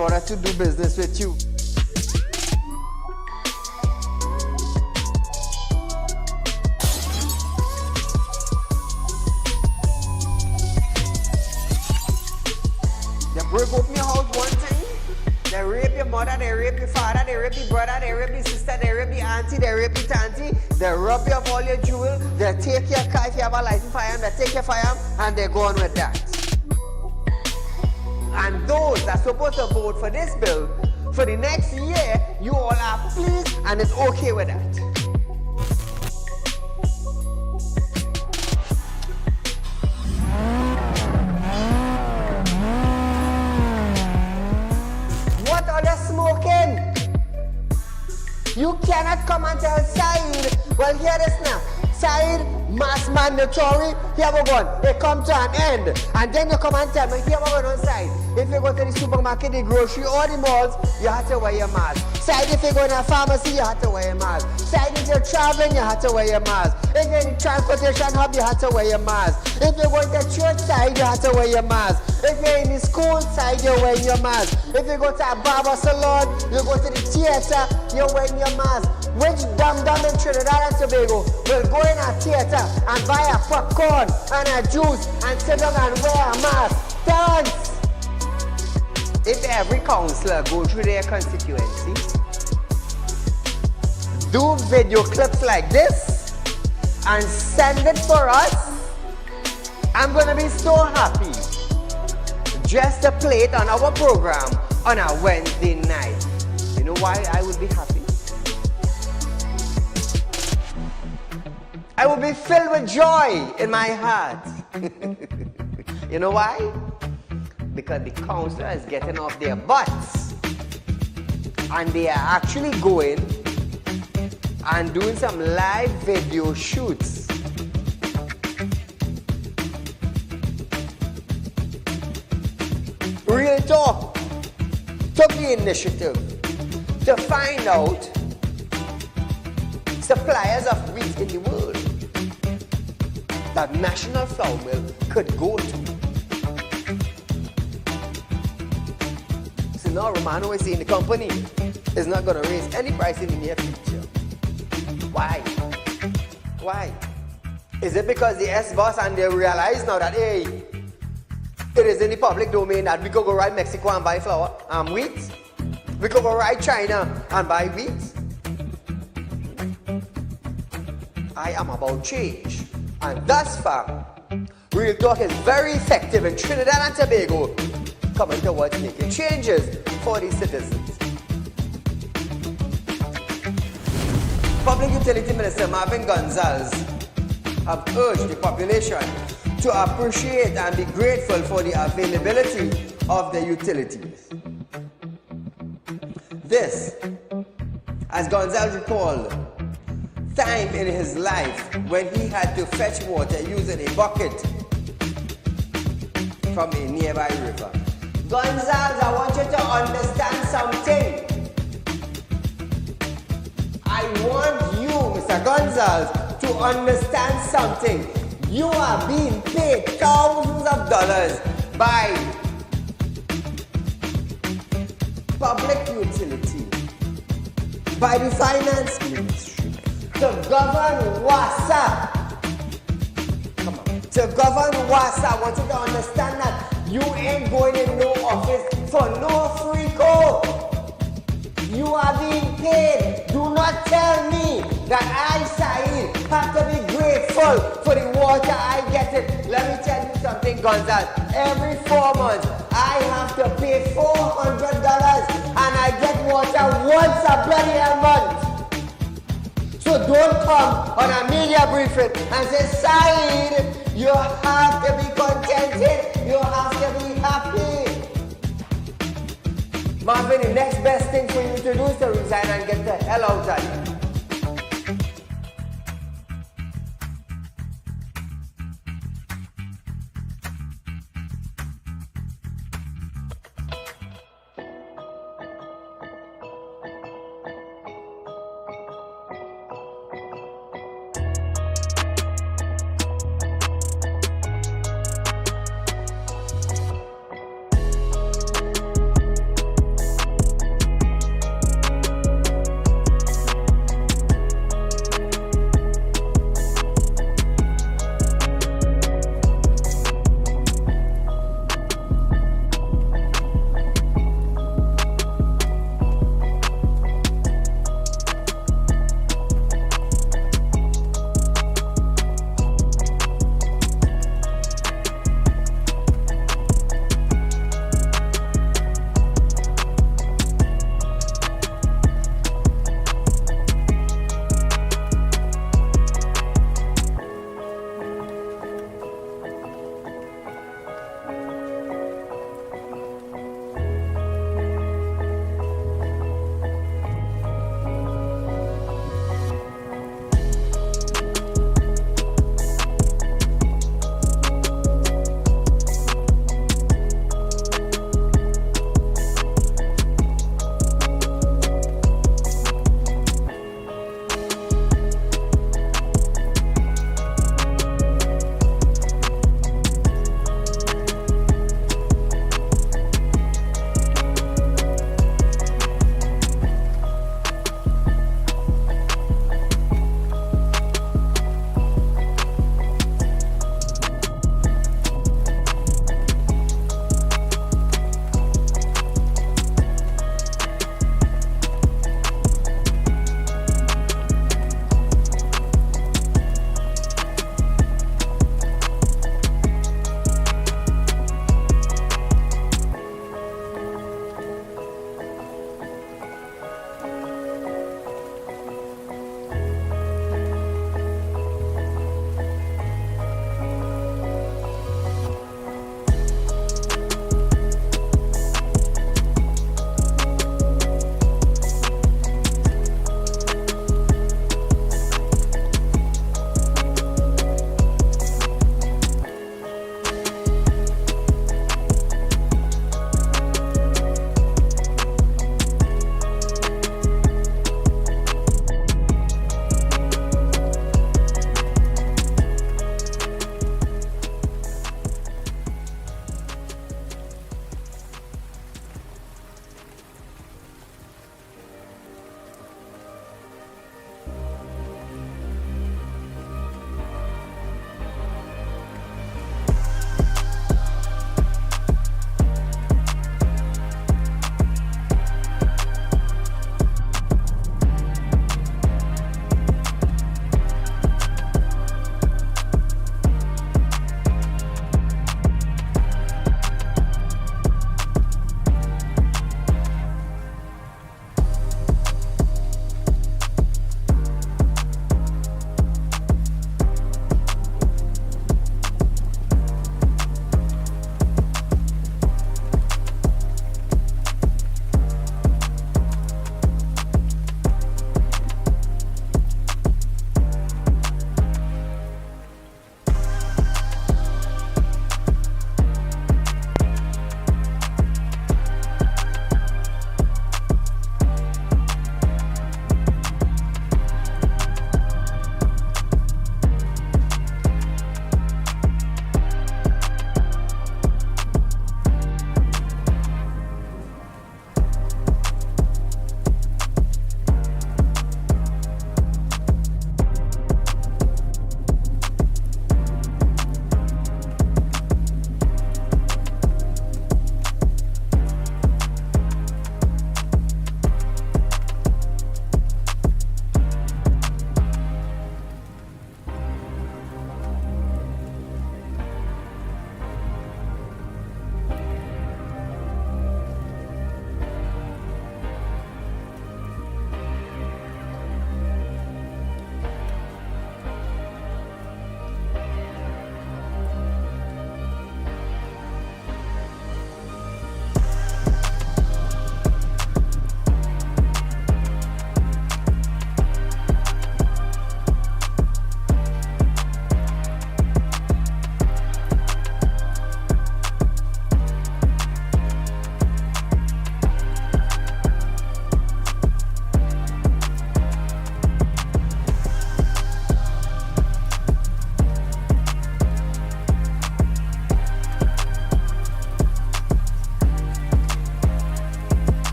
order to do business with you. They break open your house one thing, they rape your mother, they rape your father, they rape your brother, they rape your sister, they rape your auntie, they rape your auntie, they rob you of all your jewels, they take your car if you have a license firearm, they take your firearm, and they go on with that. And those that are supposed to vote for this bill, for the next year, you all are pleased and it's okay with that. What are they smoking? You cannot come and tell Saieed, well, hear this now. Saieed, mass mandatory, here we go. It come to an end. And then you come and tell me, here we go on side. If you go to the supermarket, the grocery, or the malls, you have to wear your mask. Saieed, if you go in a pharmacy, you have to wear your mask. Saieed, if you're traveling, you have to wear your mask. If you're in the transportation hub, you have to wear your mask. If you're going to church side, you have to wear your mask. If you're in the school side, you're wearing your mask. If you go to a barber salon, you go to the theater, you're wearing your mask. Which dum-dum in Trinidad and Tobago will go in a theater and buy a popcorn and a juice and sit down and wear a mask? Thanks! If every councillor go through their constituency, do video clips like this and send it for us, I'm gonna be so happy just to play it on our program on a Wednesday night. You know why I would be happy? I will be filled with joy in my heart. You know why? Because the councillor is getting off their butts and they are actually going and doing some live video shoots. Real Talk took the initiative to find out suppliers of wheat in the world that National Flour Mill could go to. So now Romano is saying the company is not going to raise any price in the near future. Why? Why? Is it because the S-boss and they realize now that, hey, it is in the public domain that we could go right Mexico and buy flour and wheat? We could go right China and buy wheat? I am about change. And thus far, Real Talk is very effective in Trinidad and Tobago, coming towards making changes for the citizens. Public Utility Minister Marvin Gonzalez have urged the population to appreciate and be grateful for the availability of the utilities. This, as Gonzalez recalled, time in his life when he had to fetch water using a bucket from a nearby river. Gonzalez, I want you to understand something. I want you, Mr. Gonzalez, to understand something. You are being paid thousands of dollars by public utility, by the finance ministry, to govern WASA. Come on. To govern WASA, I want you to understand that you ain't going in no office for no free code. You are being paid. Do not tell me that I, Saieed, have to be grateful for the water I get it. Let me tell you something, Gonzalez. Every 4 months, I have to pay $400 and I get water once a bloody month. So don't come on a media briefing and say, Saieed, you have to be contented. You have to be happy. Marvin, the next best thing for you to do is to resign and get the hell out of here.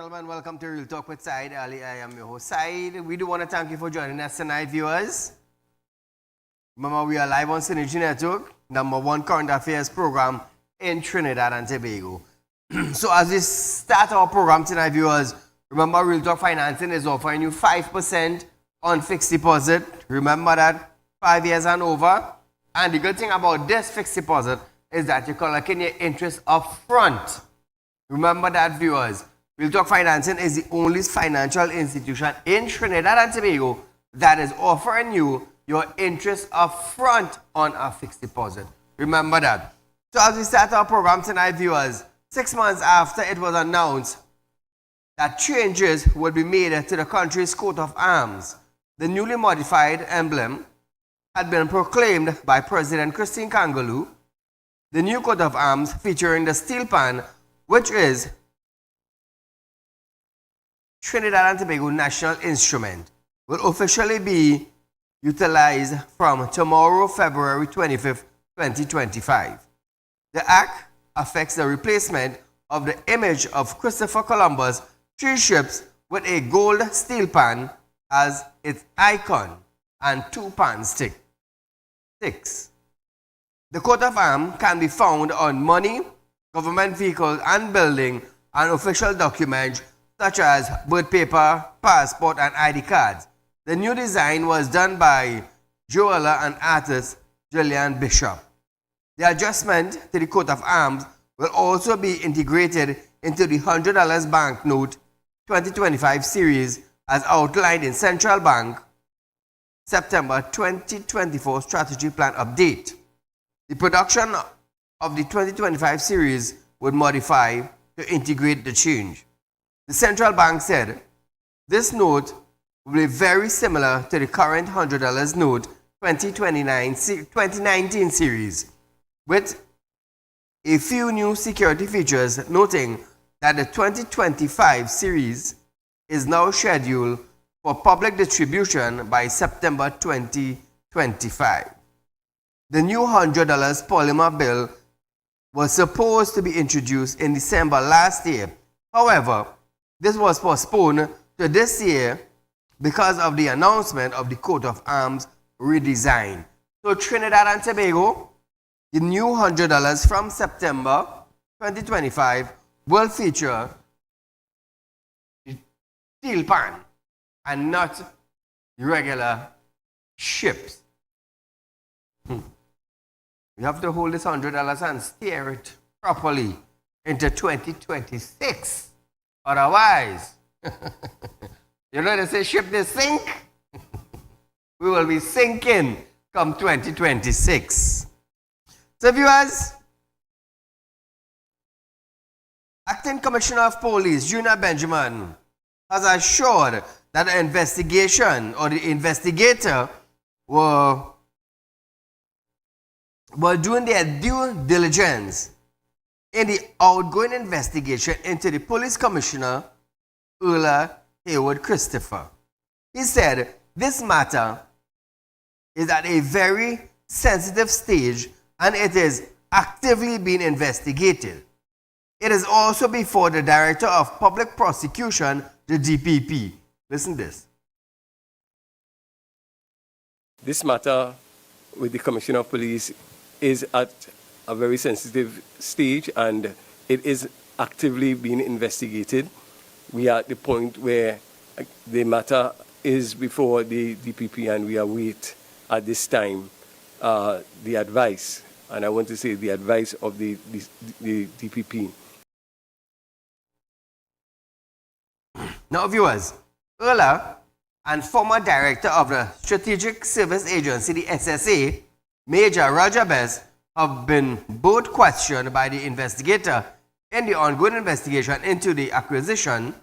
gentlemen, welcome to Real Talk with Saieed Ali. I am your host, Saieed. We do want to thank you for joining us tonight, viewers. Remember, we are live on Synergy Network, #1 current affairs program in Trinidad and Tobago. So as we start our program tonight, viewers, remember Real Talk Financing is offering you 5% on fixed deposit. Remember that 5 years and over. And the good thing about this fixed deposit is that you're collecting your interest up front. Remember that, viewers. Real Talk Financing is the only financial institution in Trinidad and Tobago that is offering you your interest up front on a fixed deposit. Remember that. So as we start our program tonight, viewers, 6 months after it was announced that changes would be made to the country's coat of arms, the newly modified emblem had been proclaimed by President Christine Kangaloo. The new coat of arms featuring the steel pan, which is Trinidad and Tobago national instrument, will officially be utilized from tomorrow, February 25th, 2025. The act affects the replacement of the image of Christopher Columbus' 3 ships with a gold steel pan as its icon and 2 pan sticks. The coat of arms can be found on money, government vehicles and building, and official documents such as birth paper, passport, and ID cards. The new design was done by jeweler and artist Julian Bishop. The adjustment to the coat of arms will also be integrated into the $100 banknote 2025 series as outlined in Central Bank September 2024 strategy plan update. The production of the 2025 series would modify to integrate the change. The central bank said this note will be very similar to the current $100 note 2019 series, with a few new security features, noting that the 2025 series is now scheduled for public distribution by September 2025. The new $100 polymer bill was supposed to be introduced in December last year. However, this was postponed to this year because of the announcement of the coat of arms redesign. So Trinidad and Tobago, the new $100 from September 2025 will feature the steel pan and not the regular ships. We have to hold this $100 and steer it properly into 2026. Otherwise, you know they say ship they sink? We will be sinking come 2026. So viewers, Acting Commissioner of Police Junior Benjamin has assured that the investigation or the investigator were doing their due diligence in the outgoing investigation into the police commissioner, Earl Hayward Christopher. He said this matter is at a very sensitive stage and it is actively being investigated. It is also before the Director of Public Prosecution, the DPP. Listen to this. This matter with the Commissioner of Police is at a very sensitive stage and it is actively being investigated. We are at the point where the matter is before the DPP and we await at this time the advice, and I want to say the advice of the DPP. Now viewers, Earl and former director of the Strategic Service Agency, the SSA, Major Roger Best, have been both questioned by the investigator in the ongoing investigation into the acquisition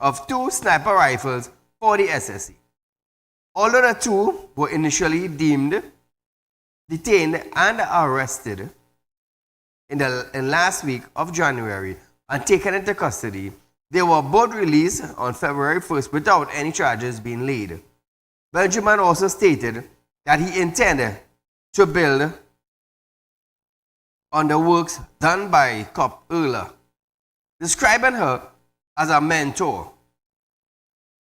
of 2 sniper rifles for the SSA. Although the 2 were initially deemed detained and arrested in last week of January and taken into custody, they were both released on February 1st without any charges being laid. Benjamin also stated that he intended to build on the works done by Cop Earl, describing her as a mentor.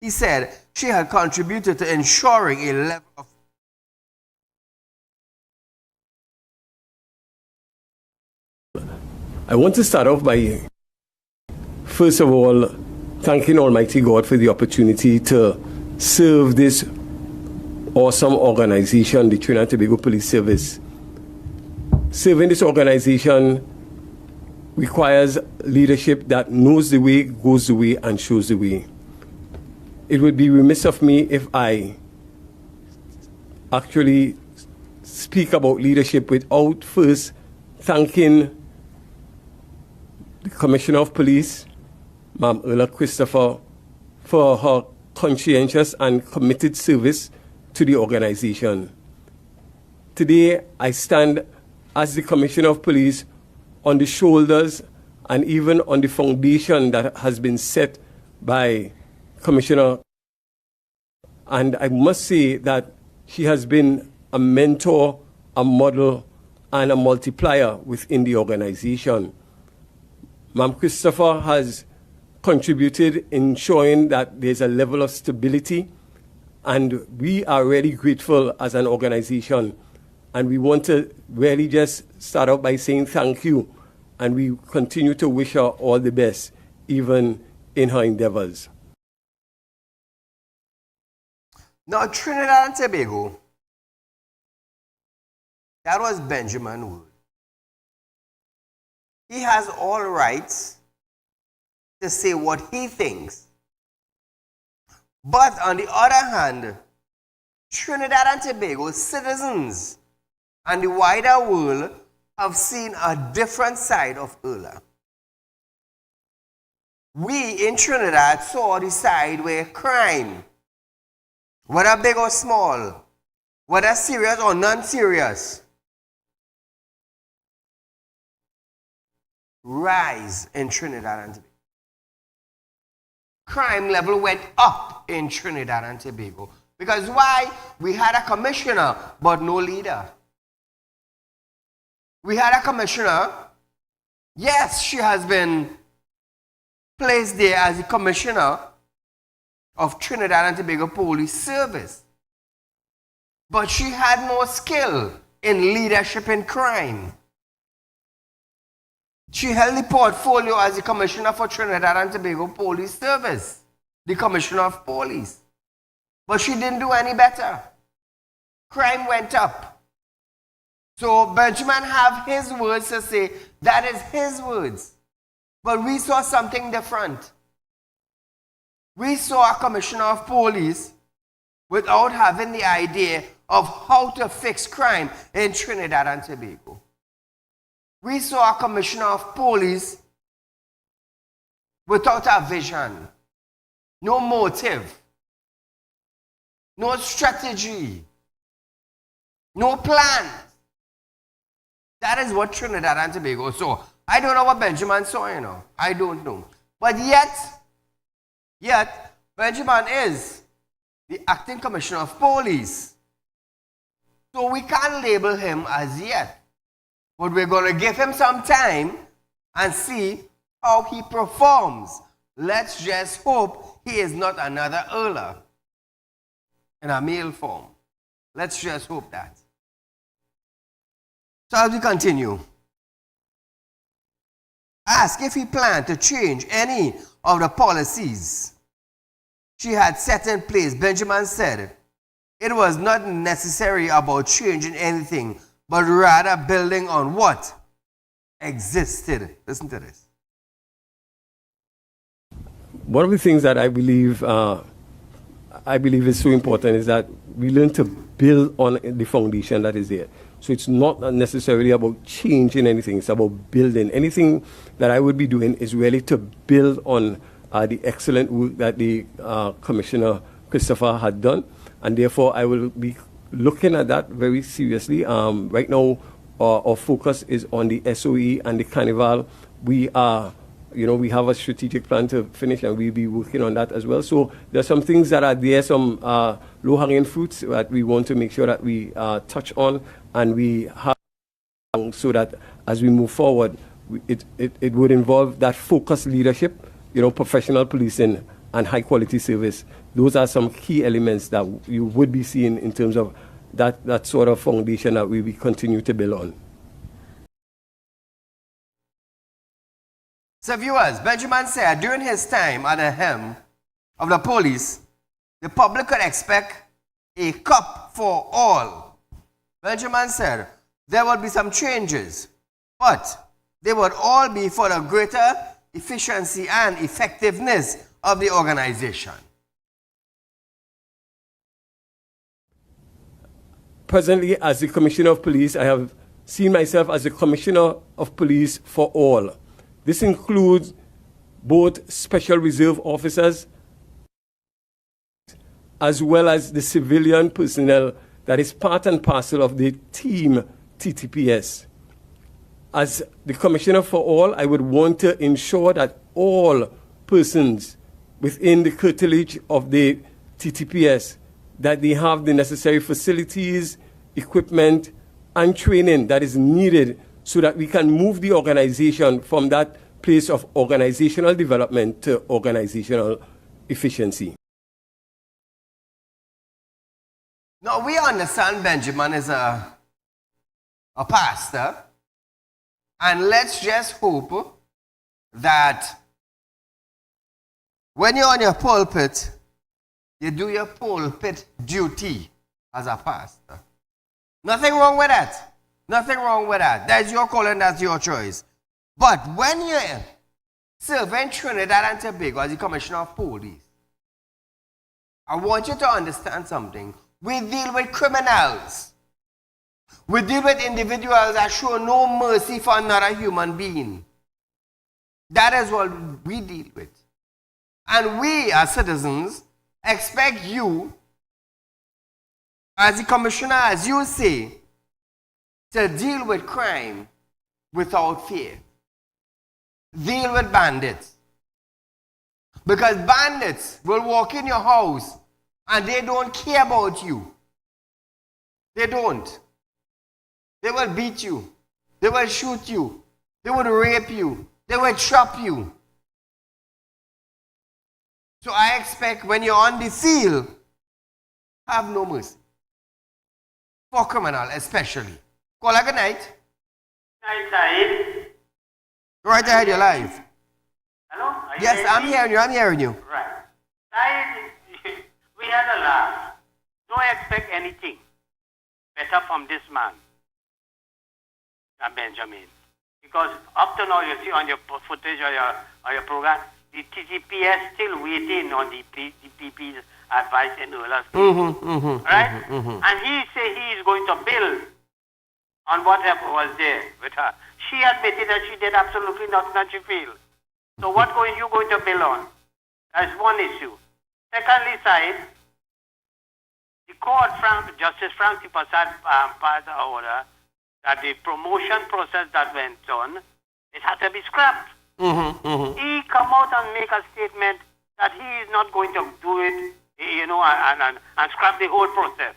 He said she had contributed to ensuring a level of I want to start off by, first of all, thanking Almighty God for the opportunity to serve this awesome organization, the Trinidad and Tobago Police Service. Serving this organization requires leadership that knows the way, goes the way, and shows the way. It would be remiss of me if I actually speak about leadership without first thanking the Commissioner of Police, Ma'am Erla Christopher, for her conscientious and committed service to the organization. Today, I stand as the Commissioner of Police on the shoulders and even on the foundation that has been set by Commissioner. And I must say that she has been a mentor, a model, and a multiplier within the organization. Ma'am Christopher has contributed in showing that there's a level of stability, and we are really grateful as an organization. And we want to really just start out by saying thank you, and we continue to wish her all the best, even in her endeavors. Now, Trinidad and Tobago, that was Benjamin Wood. He has all rights to say what he thinks. But on the other hand, Trinidad and Tobago citizens and the wider world have seen a different side of Erla. We in Trinidad saw the side where crime, whether big or small, whether serious or non-serious, rise in Trinidad and Tobago. Crime level went up in Trinidad and Tobago. Because why? We had a commissioner, but no leader. We had a commissioner. Yes, she has been placed there as the commissioner of Trinidad and Tobago Police Service. But she had no skill in leadership in crime. She held the portfolio as the commissioner for Trinidad and Tobago Police Service, the commissioner of police. But she didn't do any better. Crime went up. So Benjamin have his words to say, that is his words. But we saw something different. We saw a commissioner of police without having the idea of how to fix crime in Trinidad and Tobago. We saw a commissioner of police without a vision, no motive, no strategy, no plan. That is what Trinidad and Tobago saw. I don't know what Benjamin saw, you know. I don't know. But yet, Benjamin is the acting commissioner of police. So we can't label him as yet. But we're going to give him some time and see how he performs. Let's just hope he is not another Erla in a male form. Let's just hope that. So as we continue, ask if he planned to change any of the policies she had set in place. Benjamin said it was not necessary about changing anything, but rather building on what existed. Listen to this. One of the things that I believe is so important is that we learn to build on the foundation that is there. So it's not necessarily about changing anything, it's about building. Anything that I would be doing is really to build on the excellent work that the Commissioner Christopher had done, and therefore I will be looking at that very seriously. Right now, our focus is on the SOE and the Carnival. We have a strategic plan to finish, and we'll be working on that as well. So there are some things that are there, some low-hanging fruits that we want to make sure that we touch on, and we have, so that as we move forward, it would involve that focused leadership professional policing and high quality service. Those are some key elements that you would be seeing in terms of that sort of foundation that we will continue to build on. So viewers, Benjamin said during his time at the helm of the police, the public could expect a cup for all. Benjamin said there would be some changes, but they would all be for the greater efficiency and effectiveness of the organization. Presently, as the Commissioner of Police, I have seen myself as the Commissioner of Police for all. This includes both Special Reserve officers as well as the civilian personnel that is part and parcel of the team TTPS. As the Commissioner for all, I would want to ensure that all persons within the curtilage of the TTPS, that they have the necessary facilities, equipment, and training that is needed so that we can move the organization from that place of organizational development to organizational efficiency. Now, we understand Benjamin is a pastor, and let's just hope that when you're on your pulpit, you do your pulpit duty as a pastor. Nothing wrong with that. Nothing wrong with that. That's your calling, that's your choice. But when you're serving Trinidad and Tobago as the Commissioner of Police, I want you to understand something. We deal with criminals. We deal with individuals that show no mercy for another human being. That is what we deal with. And we, as citizens, expect you, as the commissioner, as you say, to deal with crime without fear. Deal with bandits. Because bandits will walk in your house and they don't care about you. They don't. They will beat you. They will shoot you. They will rape you. They will chop you. So I expect when you're on the field, have no mercy. For criminal especially. Call good night. Night, Saeed. Right ahead, you're live. Hello? Are you Yes, ready? I'm hearing you. I'm hearing you. Right. Saeed, we had a laugh. Don't expect anything better from this man, Benjamin. Because up to now, you see on your footage or your program, the TTPS still waiting on the PP's advice in earlier stage. Right? And he say he is going to build on whatever was there with her. She admitted that she did absolutely nothing and she failed. So what you going to build on? That's one issue. Secondly, side, the court, Justice Frank Tipasad passed the order that the promotion process that went on, it had to be scrapped. He come out and make a statement that he is not going to do it, and scrap the whole process.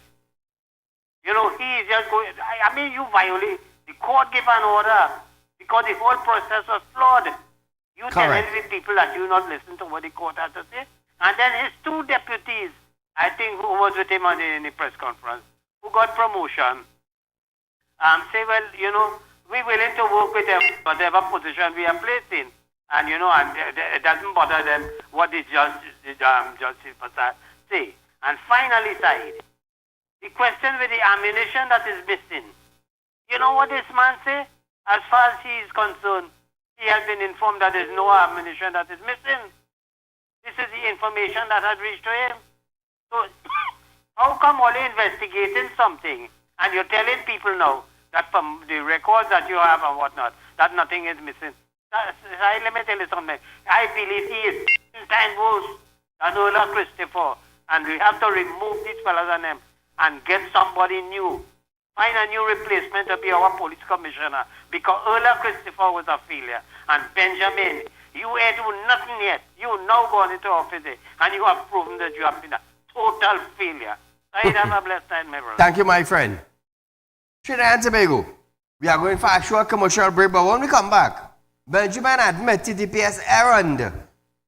He is just going, I mean, you violate, the court gave an order because the whole process was flawed. You telling the people that you not listen to what the court has to say. And then his two deputies, I think, who was with him in the press conference, who got promotion, say, well, we're willing to work with them, whatever position we are placed in. And, and it doesn't bother them what the Justice Passad say. And finally, Saeed, the question with the ammunition that is missing. You know what this man say? As far as he is concerned, he has been informed that there is no ammunition that is missing. This is the information that has reached to him. So, how come only investigating something and you're telling people now that from the records that you have and whatnot, that nothing is missing? Let me tell you something. I believe he is 10 times worse than Ola Christopher. And we have to remove these fellas and them and get somebody new. Find a new replacement to be our police commissioner. Because Ola Christopher was a failure. And Benjamin, you ain't do nothing yet. You now gone into office and you have proven that you have been a total failure. I have a blessed night, my brother. Thank you, my friend. Trinidad and Tobago. We are going for a short commercial break, but when we come back, Benjamin admits TTPS errand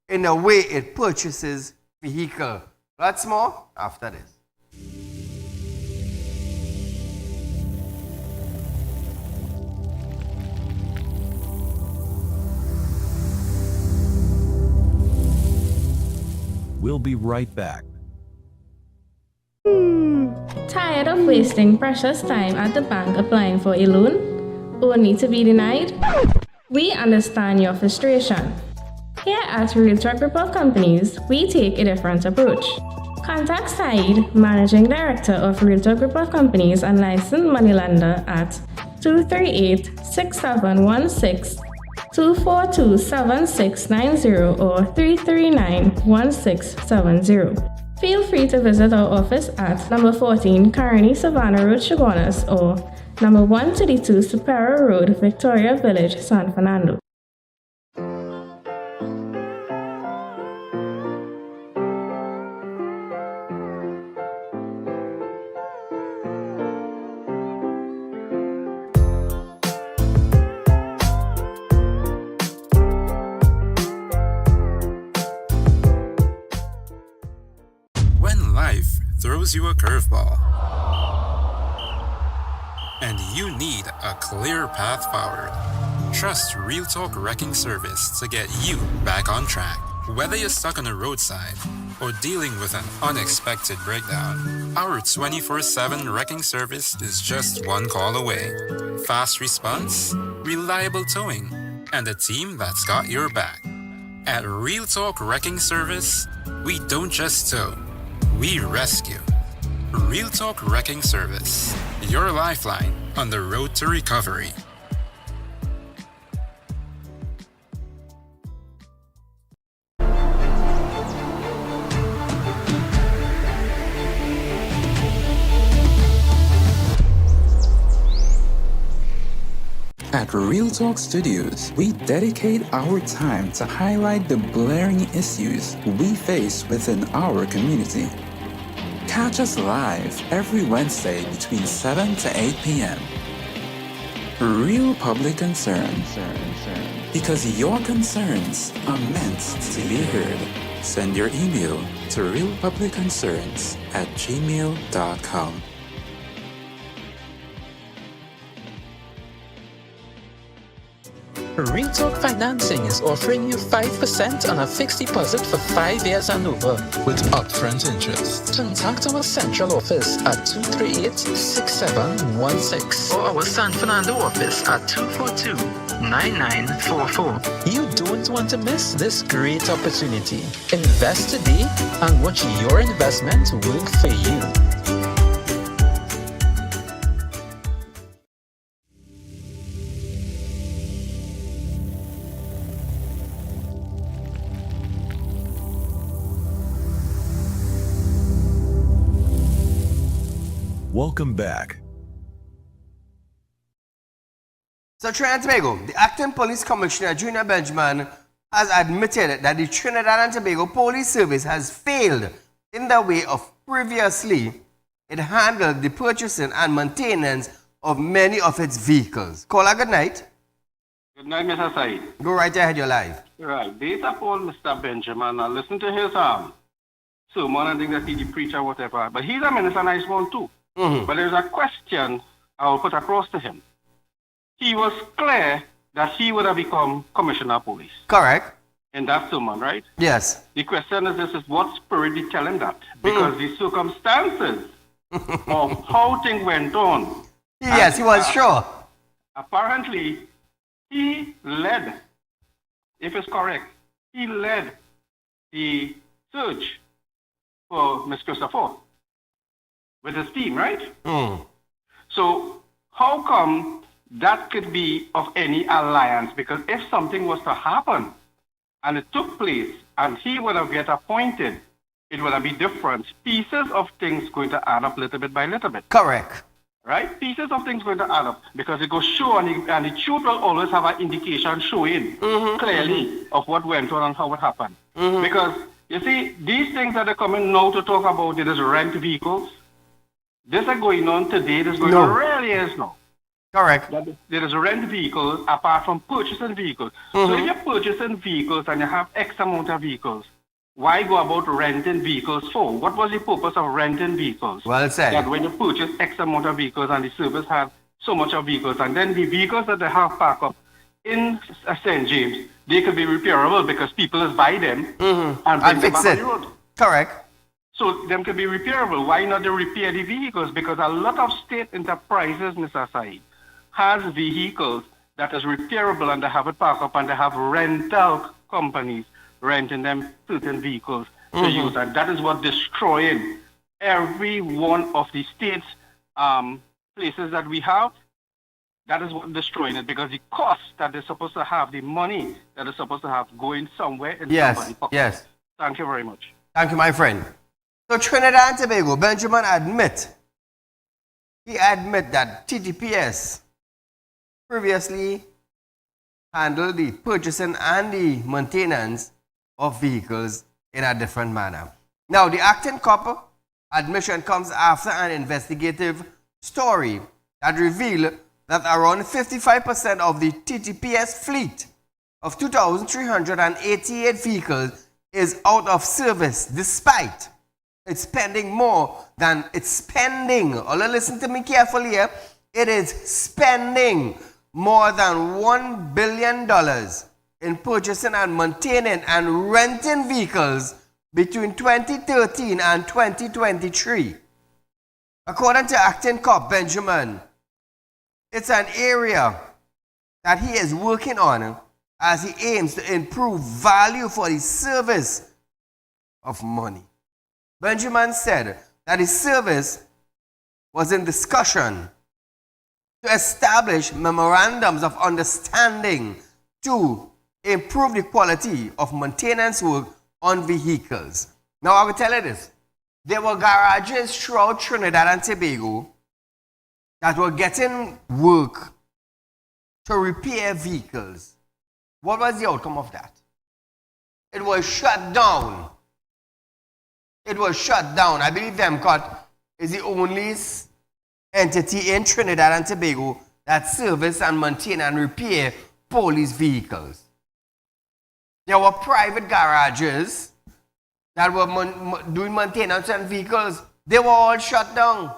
in the way it purchases vehicle. Lots more after this. We'll be right back. Tired of wasting precious time at the bank applying for a loan, only to be denied? We understand your frustration. Here at Realtalk Group of Companies, we take a different approach. Contact Saieed, Managing Director of Realtalk Group of Companies and licensed moneylender at 238-6716, 242-7690 or 339-1670. Feel free to visit our office at number 14 Carney Savannah Road, Chaguanas, or number 132 Superior Road, Victoria Village, San Fernando. When life throws you a curveball and you need a clear path forward, trust Realtalk Wrecking Service to get you back on track. Whether you're stuck on the roadside or dealing with an unexpected breakdown, our 24/7 wrecking service is just one call away. Fast response, reliable towing, and a team that's got your back. At Realtalk Wrecking Service, we don't just tow, we rescue. Realtalk Wrecking Service, your lifeline on the road to recovery. At Realtalk Studios, we dedicate our time to highlight the glaring issues we face within our community. Catch us live every Wednesday between 7 to 8 p.m. Real Public Concern. Because your concerns are meant to be heard. Send your email to realpublicconcerns@gmail.com. Realtalk Financing is offering you 5% on a fixed deposit for 5 years and over with upfront interest. Contact our central office at 238-6716 or our San Fernando office at 242-9944. You don't want to miss this great opportunity. Invest today and watch your investment work for you. Welcome back. So Trinidad and Tobago, the acting police commissioner, Junior Benjamin, has admitted that the Trinidad and Tobago Police Service has failed in the way of previously it handled the purchasing and maintenance of many of its vehicles. Caller, good night. Good night, Mr. Said. Go right ahead, you're live. Right. Based upon Mr. Benjamin, I listen to his sermon and think that he's the preacher, whatever. But he's a minister, nice one too. But there's a question I will put across to him. He was clear that he would have become commissioner of police. Correct. In that sermon, right? Yes. The question is this: is what spirit did tell him that? Because the circumstances of how things went on. Yes, he was sure. Apparently, he led, if it's correct, he led the search for Miss Christopher with his team, right? So how come that could be of any alliance? Because if something was to happen and it took place and he would have get appointed, it would have been different. Pieces of things going to add up little bit by little bit. Correct. Right? Pieces of things going to add up because it goes show and the truth will always have an indication showing clearly of what went on and how it happened. Because you see, these things that are coming now to talk about it is rent vehicles. This is going on today. This is going on really is now. Correct. That there is rent vehicles apart from purchasing vehicles. So if you're purchasing vehicles and you have X amount of vehicles, why go about renting vehicles for? What was the purpose of renting vehicles? Well said. That when you purchase X amount of vehicles and the service have so much of vehicles, and then the vehicles that they have parked up in St. James, they could be repairable because people is buy them and bring them fix back it. on the road. Correct. So them can be repairable. Why not they repair the vehicles? Because a lot of state enterprises, Mr. Saeed, has vehicles that is repairable and they have it parked up and they have rental companies renting them certain vehicles to use. And that is what destroying every one of the state's places that we have. That is what destroying it, because the cost that they're supposed to have, the money that they're supposed to have going somewhere in somebody's pocket. Yes. Thank you very much. Thank you, my friend. So Trinidad and Tobago, Benjamin he admit that TTPS previously handled the purchasing and the maintenance of vehicles in a different manner. Now, the acting cop admission comes after an investigative story that revealed that around 55% of the TTPS fleet of 2,388 vehicles is out of service, despite it's spending more than it's spending. Listen to me carefully here. It is spending more than $1 billion in purchasing and maintaining and renting vehicles between 2013 and 2023. According to acting cop Benjamin, it's an area that he is working on as he aims to improve value for the service of money. Benjamin said that his service was in discussion to establish memorandums of understanding to improve the quality of maintenance work on vehicles. Now, I will tell you this. There were garages throughout Trinidad and Tobago that were getting work to repair vehicles. What was the outcome of that? It was shut down. It was shut down. I believe MCOT is the only entity in Trinidad and Tobago that service and maintain and repair police vehicles. There were private garages that were doing maintenance on vehicles. They were all shut down.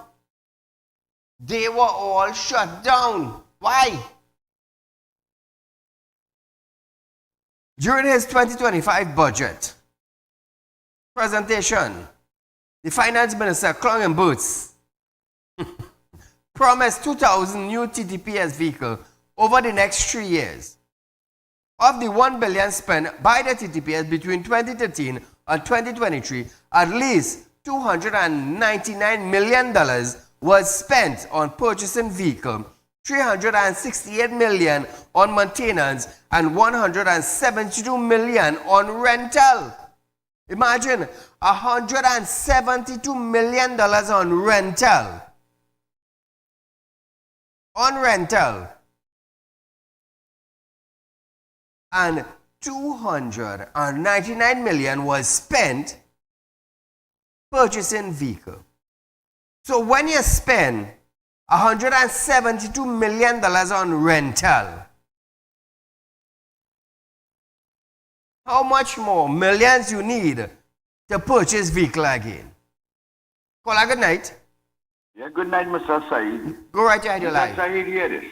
They were all shut down. Why? During his 2025 budget presentation, the Finance Minister, Clong Boots, promised 2,000 new TTPS vehicles over the next 3 years. Of the $1 billion spent by the TTPS between 2013 and 2023, at least $299 million was spent on purchasing vehicles, $368 million on maintenance, and $172 million on rental. Imagine $172 million on rental. On rental. And $299 million was spent purchasing vehicle. So when you spend $172 million on rental, how much more millions you need to purchase vehicle again? Call good night. Yeah, good night, Mr. Saeed. Go right ahead, your Mr. life. Saeed, hear this.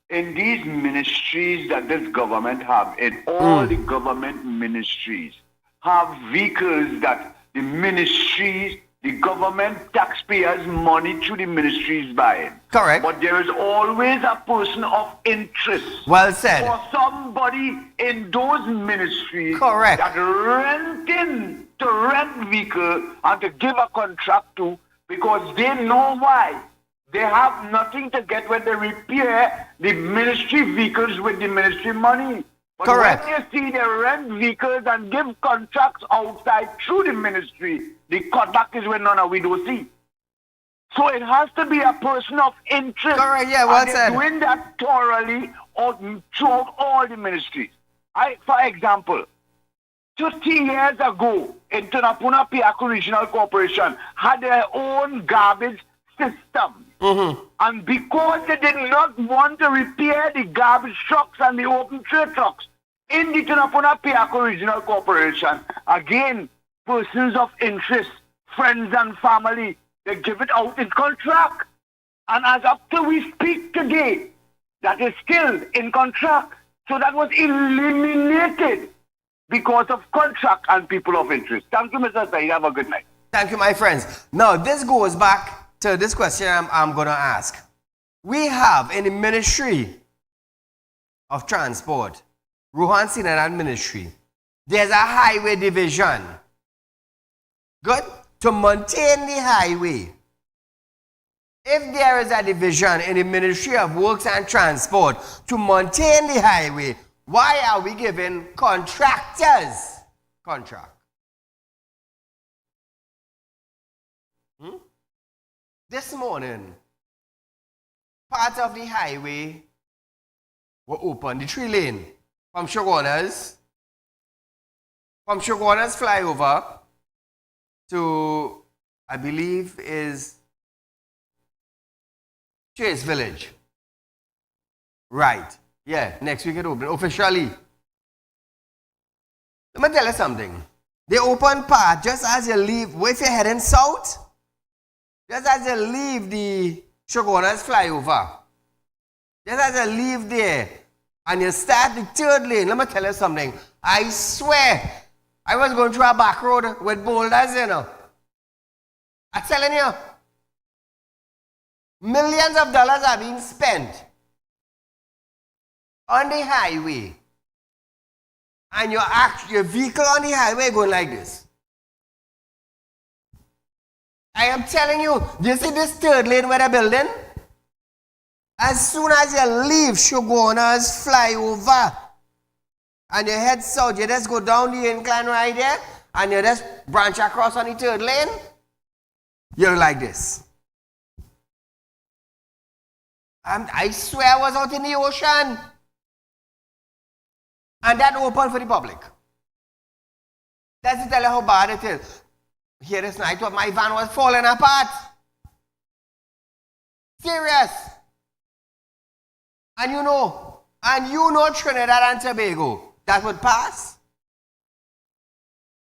In these ministries that this government have, in all the government ministries, have vehicles that the ministries, the government taxpayers' money through the ministries buying. Correct. But there is always a person of interest. Well said. For somebody in those ministries. Correct. That renting to rent vehicle and to give a contract to, because they know why. They have nothing to get when they repair the ministry vehicles with the ministry money. But correct. When you see they rent vehicles and give contracts outside through the ministry, the cutback is when none of we don't see. So it has to be a person of interest. Correct, yeah, well said. And they're doing that thoroughly throughout all the ministries. For example, 50 years ago, Internapuna Piaku Regional Corporation had their own garbage system. And because they did not want to repair the garbage trucks and the open tray trucks in the Tunapuna Piako Regional Corporation, again, persons of interest, friends and family, they give it out in contract. And as up to we speak today, that is still in contract. So that was eliminated because of contract and people of interest. Thank you, Mr. Sayeed. Have a good night. Thank you, my friends. Now, this goes back to this question I'm going to ask. We have in the Ministry of Transport, Rohan Sinaran Ministry, there's a highway division. Good? To maintain the highway. If there is a division in the Ministry of Works and Transport to maintain the highway, why are we giving contractors contract? This morning, part of the highway were open, the 3-lane from Shogunas flyover to, I believe, is Chase Village. Right. Yeah, next week it open officially. Let me tell you something. The open part, just as you leave, if you're heading south, just as you leave the Shogunas flyover, just as you leave there, and you start the 3rd lane, let me tell you something. I swear, I was going through a back road with boulders, you know. I'm telling you, millions of dollars are being spent on the highway. And your vehicle on the highway going like this. I am telling you, do you see this 3rd lane where they're building? As soon as you leave Shogunas flyover and you head south, you just go down the incline right there and you just branch across on the 3rd lane, you're like this. I swear I was out in the ocean. And that open for the public. That's to tell you how bad it is. Here this night, my van was falling apart. Serious. And you know Trinidad and Tobago, that would pass.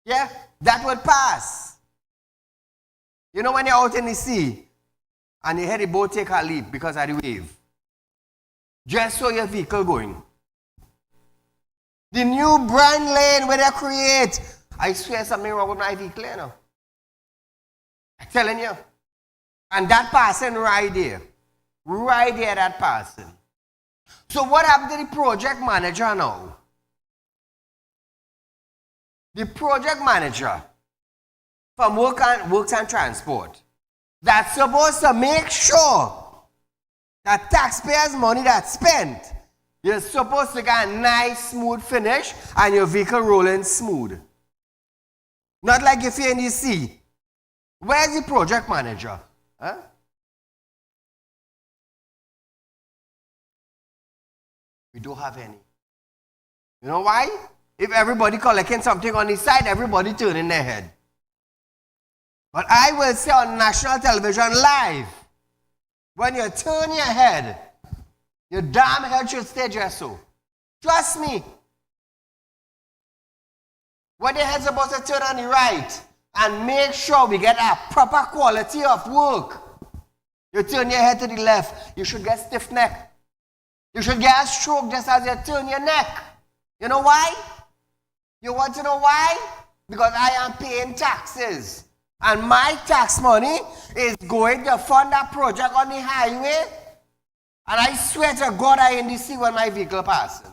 Yeah, that would pass. You know when you're out in the sea and you hear the boat take a leap because of the wave. Just so your vehicle going. The new brand lane where they create. I swear something wrong with my vehicle, you know. I'm telling you. And that passing right there. Right there, that passing. So what happened to the project manager now? The project manager from Works and Transport that's supposed to make sure that taxpayers' money that's spent, you're supposed to get a nice, smooth finish and your vehicle rolling smooth. Not like if you're in the sea. Where's the project manager? Huh? We don't have any. You know why? If everybody collecting something on the side, everybody turning their head. But I will say on national television live, when you turn your head, your damn head should stay just so. Trust me. When your head's supposed to turn on the right and make sure we get a proper quality of work, you turn your head to the left, you should get stiff neck. You should get a stroke just as you turn your neck. You know why? You want to know why? Because I am paying taxes. And my tax money is going to fund that project on the highway. And I swear to God I in the sea when my vehicle passes.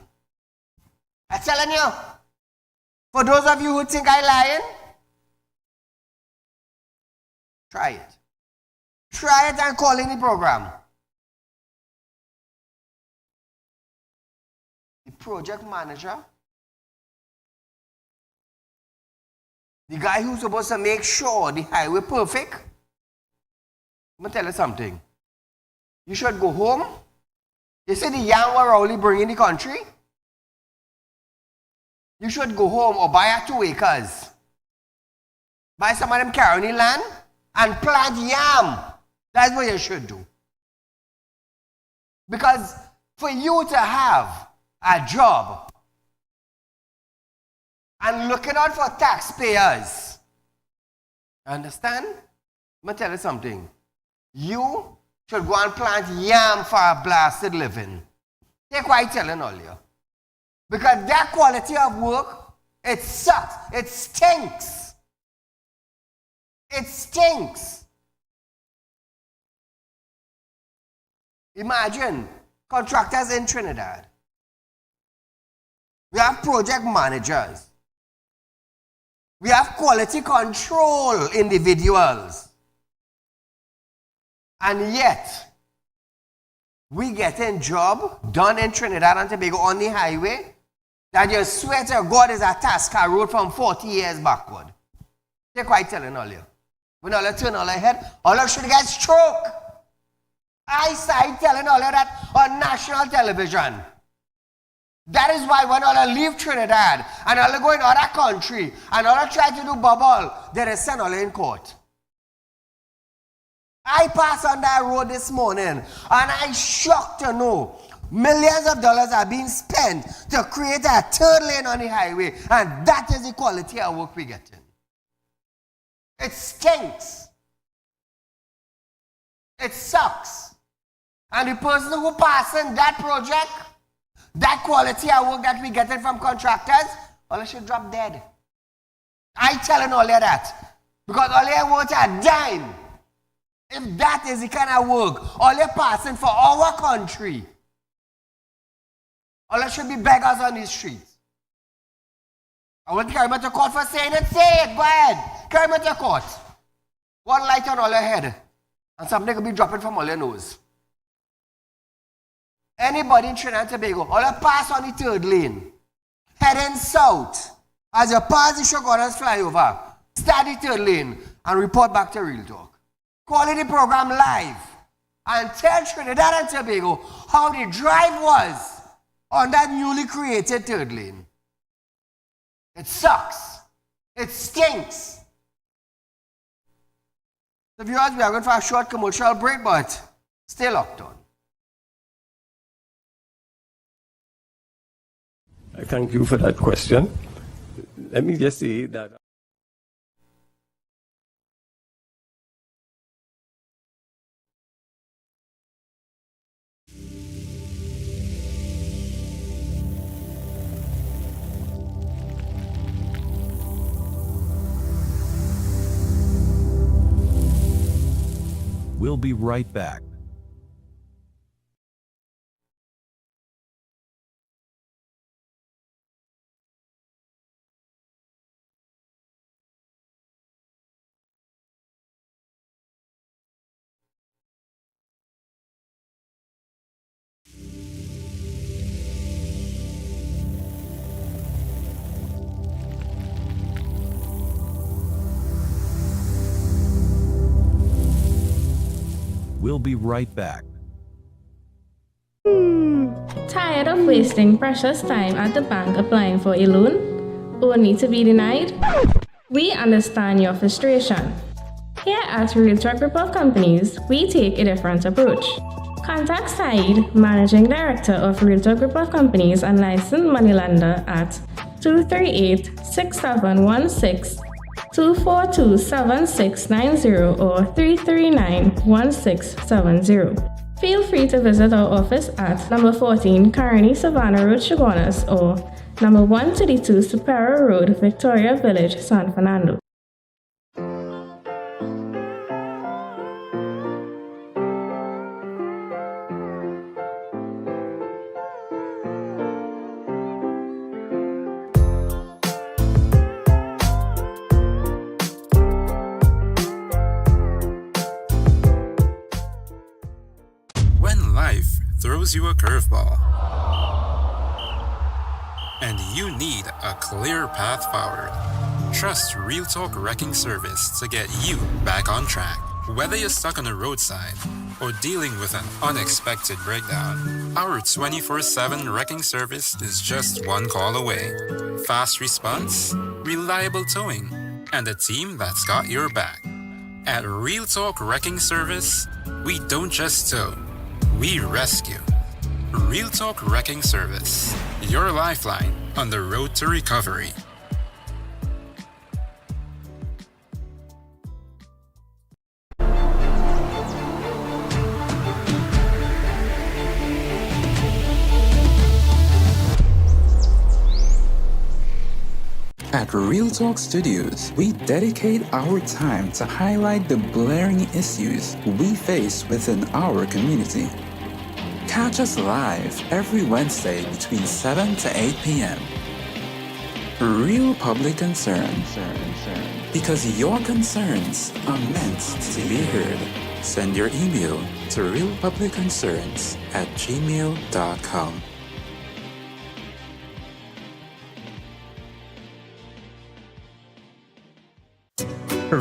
I'm telling you. For those of you who think I'm lying, try it. Try it and call in the program. The project manager, the guy who's supposed to make sure the highway perfect, I'm going to tell you something. You should go home. You see the young were only bringing the country? You should go home or buy a 2 acres. Buy some of them carrying land and plant yam That's what you should do. Because for you to have a job and looking out for taxpayers, understand? Let me tell you something. You should go and plant yam for a blasted living. Take what I'm telling all you. Because that quality of work, it sucks. It stinks. It stinks. Imagine contractors in Trinidad. We have project managers. We have quality control individuals. And yet, we getting job done in Trinidad and Tobago on the highway that you swear to God is a Tasca road from 40 years backward. They're quite telling all you. When all you turn all your head, all you should get stroke. I started telling all you that on national television. That is why when all you leave Trinidad and all you go in other country and all you try to do bubble, they will send all you in court. I passed on that road this morning and I'm shocked to know millions of dollars are being spent to create a third lane on the highway, and that is the quality of work we're getting. It stinks. It sucks. And the person who passing that project, that quality of work that we're getting from contractors, all you should drop dead. I telling all you that. Because all you want a dime. If that is the kind of work, all you're passing for our country, all you should be beggars on the streets. I want to carry him to court for saying it. Say it. Go ahead. Carry him to court. One light on all your head. And something will be dropping from all your nose. Anybody in Trinidad and Tobago, all you pass on the third lane, heading south, as you pass the Shogun's flyover, start the third lane and report back to Real Talk. Quality program live and tell Trinidad and Tobago how the drive was on that newly created third lane. It sucks. It stinks. So viewers, we are going for a short commercial break, but stay locked on. I thank you for that question. Let me just say that We'll be right back. We'll be right back. Tired of wasting precious time at the bank applying for a loan, only to be denied? We understand your frustration. Here at Real Talk Report Companies, we take a different approach. Contact Saieed, Managing Director of Real Talk Report Companies and licensed moneylender at 238-6716, 242-7690 or 339-1670. Feel free to visit our office at number 14 Carney Savannah Road, Chaguanas, or number 132 Superior Road, Victoria Village, San Fernando. Throws you a curveball, and you need a clear path forward. Trust Real Talk Wrecking Service to get you back on track. Whether you're stuck on the roadside or dealing with an unexpected breakdown, our 24/7 wrecking service is just one call away. Fast response, reliable towing, and a team that's got your back. At Real Talk Wrecking Service, we don't just tow, we rescue. Real Talk Wrecking Service, your lifeline on the road to recovery. At Real Talk Studios, we dedicate our time to highlight the blaring issues we face within our community. Catch us live every Wednesday between 7 to 8 p.m. Real Public Concern. Because your concerns are meant to be heard. Send your email to realpublicconcerns@gmail.com.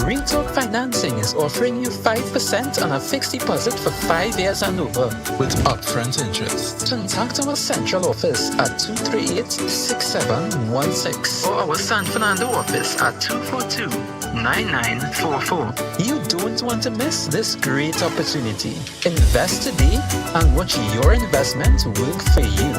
Real Talk Financing is offering you 5% on a fixed deposit for 5 years and over with upfront interest. Contact our central office at 238-6716 or our San Fernando office at 242-9944. You don't want to miss this great opportunity. Invest today and watch your investment work for you.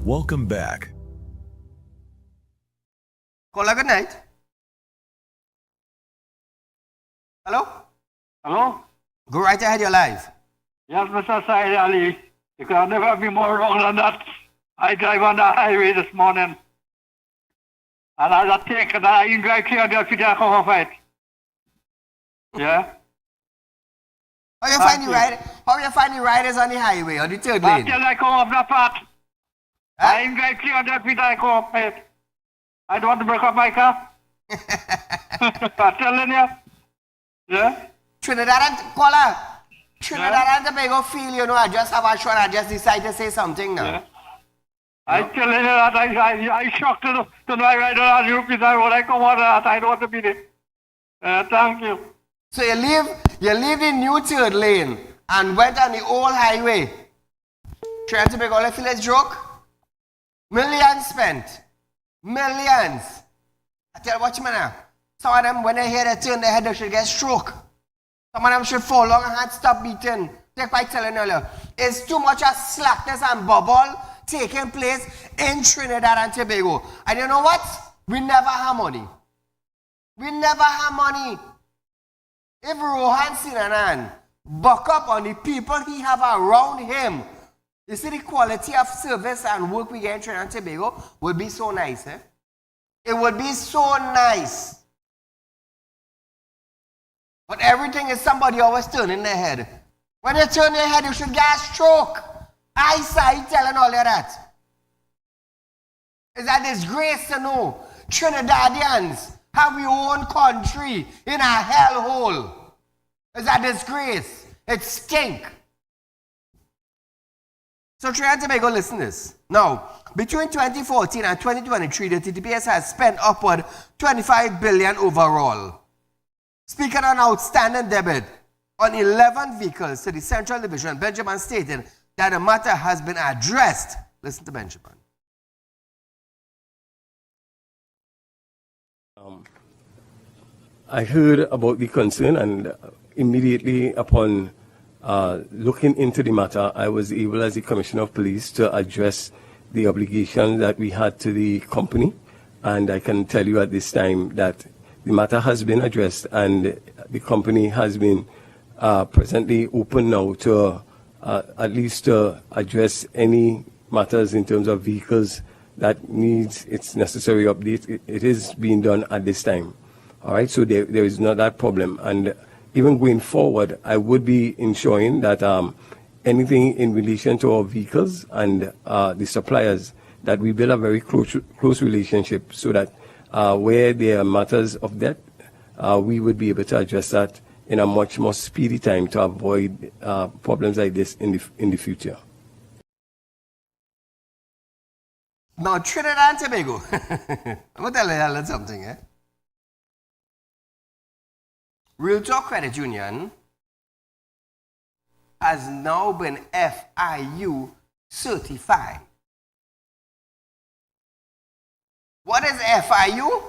Welcome back. Caller, good night. Hello? Hello? Go right ahead, you're live. Yes, Mr. Saieed Ali. You can never be more wrong than that. I drive on the highway this morning. And I got taken and I didn't drive clear the feet come off it. Yeah? How you find the riders on the highway or the third lane? Until I come off that part. I ain't going to clear the feet I come off it. I don't want to break up my car. I'm telling you. Yeah? Trinidad and Tobago feel, you know, I just have a shot, I just decide to say something now. Yeah. I'm telling you that I shocked to know I ride on you because I come on that. I don't want to be there. Thank you. So you leave the new third lane and went on the old highway. Trying to make all the feel a joke? Millions spent. Millions. I tell you what, man. Some of them, when they hear they turn their head, they should get stroke. Some of them should fall long and had stop beating. Take by telling earlier. It's too much of slackness and bubble taking place in Trinidad and Tobago. And you know what? We never have money. We never have money. If Rohan Sinanan buck up on the people he have around him, you see the quality of service and work we get in Trinidad and Tobago would be so nice, eh? It would be so nice. But everything is somebody always turning their head. When you turn your head, you should get a stroke. Eyesight telling all of that. It's a disgrace to know Trinidadians have your own country in a hellhole. It's a disgrace. It stink. So Trinidad and Tobago, listen to this. Now, between 2014 and 2023, the TTPS has spent upward $25 billion overall. Speaking on outstanding debit on 11 vehicles to the Central Division, Benjamin stated that the matter has been addressed. Listen to Benjamin. I heard about the concern, and immediately upon looking into the matter, I was able, as the Commissioner of Police, to address the obligation that we had to the company. And I can tell you at this time that the matter has been addressed, and the company has been presently open now to at least to address any matters in terms of vehicles that needs its necessary update. It is being done at this time. All right, so there is not that problem. And even going forward, I would be ensuring that anything in relation to our vehicles and the suppliers, that we build a very close relationship so that where there are matters of debt, we would be able to address that in a much more speedy time to avoid problems like this in the future. Now, Trinidad and Tobago. I'm going to tell you a little something, eh? Real Talk Credit Union has now been FIU certified. What is FIU?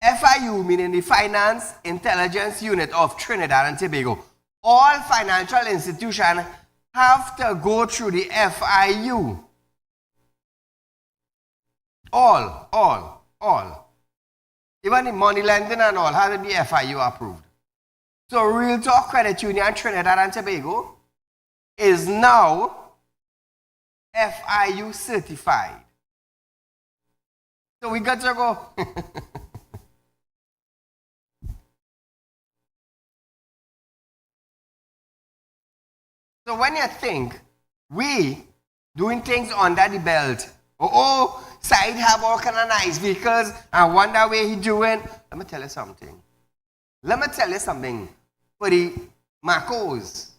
FIU meaning the Finance Intelligence Unit of Trinidad and Tobago. All financial institutions have to go through the FIU. All. Even the money lending and all has to be FIU approved. So Real Talk Credit Union Trinidad and Tobago is now FIU certified. So we got to go. So when you think we doing things under the belt, Saieed have all kind of nice vehicles and wonder where he doing. Let me tell you something. For the macos.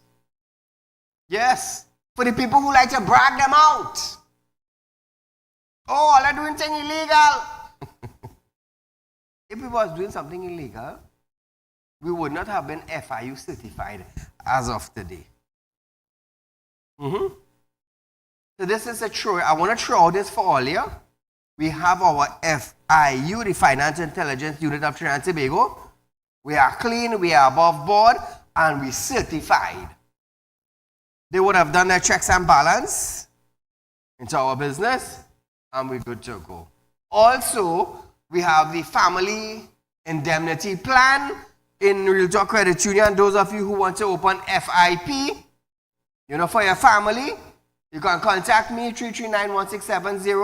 Yes. For the people who like to brag them out. Oh, all are doing things illegal. If we was doing something illegal, we would not have been FIU certified as of today. So this is a throw. I want to throw this for all you. We have our FIU, the Finance Intelligence Unit of Trinidad and Tobago. We are clean, we are above board, and we certified. They would have done their checks and balance into our business, and we're good to go. Also, we have the Family Indemnity Plan in Real Talk Credit Union. Those of you who want to open FIP, for your family, you can contact me 339-1670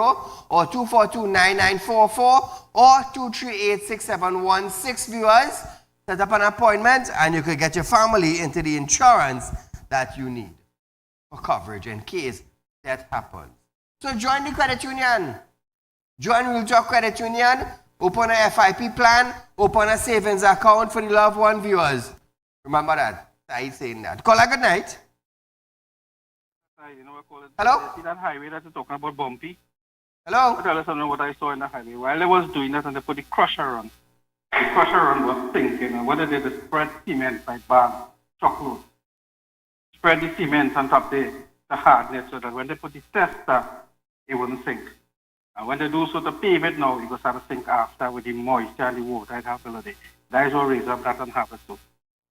or 242-9944 or 238-6716 viewers. Set up an appointment and you could get your family into the insurance that you need for coverage in case that happens. So join the credit union. Join Real Talk Credit Union. Open a FIP plan. Open a savings account for the loved one viewers. Remember that. Saieed saying that. Call a good night. Hello? See that highway that you're talking about, bumpy? Hello? I'll tell you something what I saw in the highway. While they was doing that and they put the crusher on. The crusher run was sinking, and what they did is spread cement like bag, chocolate. Spread the cement on top the hardness so that when they put the tester, it wouldn't sink. And when they do so to pave it now, it will start to sink after with the moisture and the water it has below there. That is what raise up that and harvest so.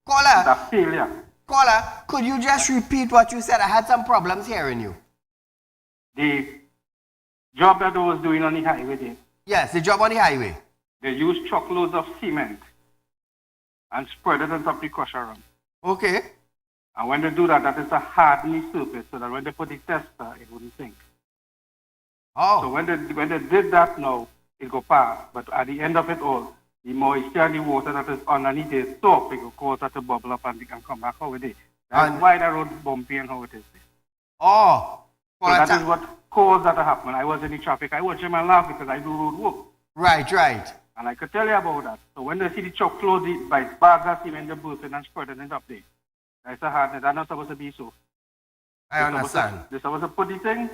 Caller. That failure. Caller, could you just repeat what you said? I had some problems hearing you. The job that I was doing on the highway there. Yes, the job on the highway. They used truckloads of cement and spread it on top of the crusher run. Okay. And when they do that, that is a hardening surface so that when they put the tester, it wouldn't sink. Oh. So when they did that now, it go past. But at the end of it all, the moisture and the water that is underneath the top, it will cause that to bubble up and it can come back how it is. That's why the road bumpy and how it is. Oh. So that is what caused that to happen. I was in the traffic. I watch him and laugh because I do road work. Right. And I could tell you about that. So when they see the truck close by bags of cement, they burst it and spread it up there. That's a hardness. That's not supposed to be so. I understand. They're supposed to put the thing,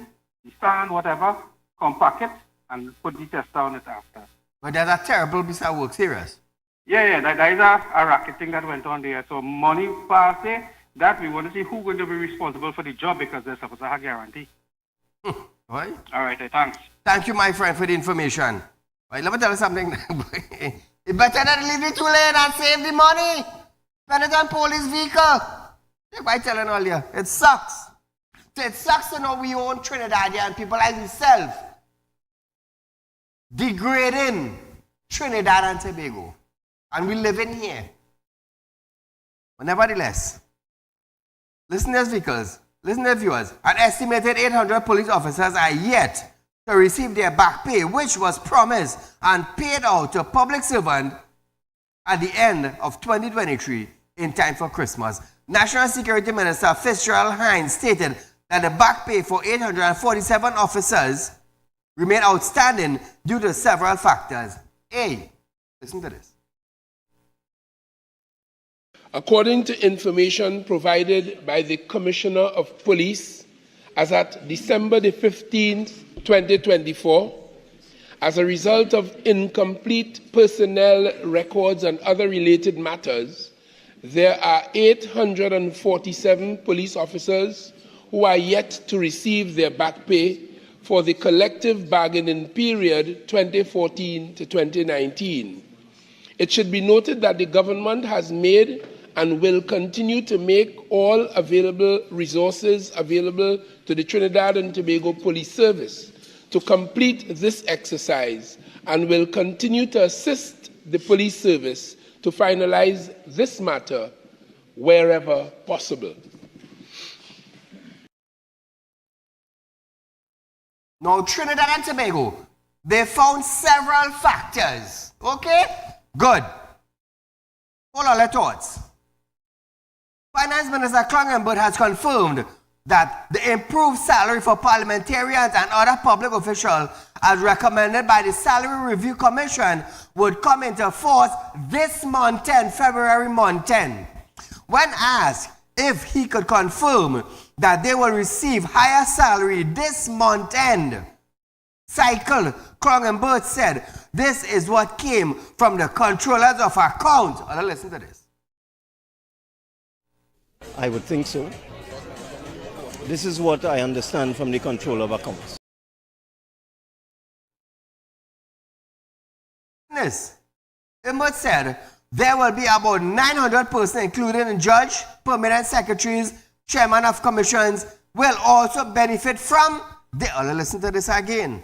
the stand, whatever, compact it, and put the tester on it after. But that's a terrible piece of work, serious. Yeah, that is a racket thing that went on there. So money pass there, that we want to see who's going to be responsible for the job because they're supposed to have a guarantee. Right? All right, thanks. Thank you, my friend, for the information. Right, let me tell you something. It's better than leave it too late and save the money. Better than police vehicle. I'm telling all you, it sucks. It sucks to know we own Trinidadian people like yourself degrading Trinidad and Tobago. And we live in here. But nevertheless, listen to vehicles, listen to viewers. An estimated 800 police officers are yet to receive their back pay, which was promised and paid out to public servants at the end of 2023 in time for Christmas. National Security Minister Fitzgerald Hines stated that the back pay for 847 officers remain outstanding due to several factors. A, listen to this. According to information provided by the Commissioner of Police, as at December the 15th, 2024, as a result of incomplete personnel records and other related matters, there are 847 police officers who are yet to receive their back pay for the collective bargaining period 2014 to 2019. It should be noted that the government has made and will continue to make all available resources available to the Trinidad and Tobago Police Service to complete this exercise, and will continue to assist the police service to finalize this matter wherever possible. Now, Trinidad and Tobago, they found several factors. Okay? Good. Hold on, let's thoughts. Finance Minister Clongenberg has confirmed that the improved salary for parliamentarians and other public officials, as recommended by the Salary Review Commission, would come into force this month 10, February month 10. When asked if he could confirm that they will receive higher salary this month end cycle, Clongenberg said, "This is what came from the controllers of accounts." Now listen to this. I would think so. This is what I understand from the controller of accounts. Imbert said there will be about 900 persons, including judge, permanent secretaries, chairman of commissions, will also benefit from the... listen to this again.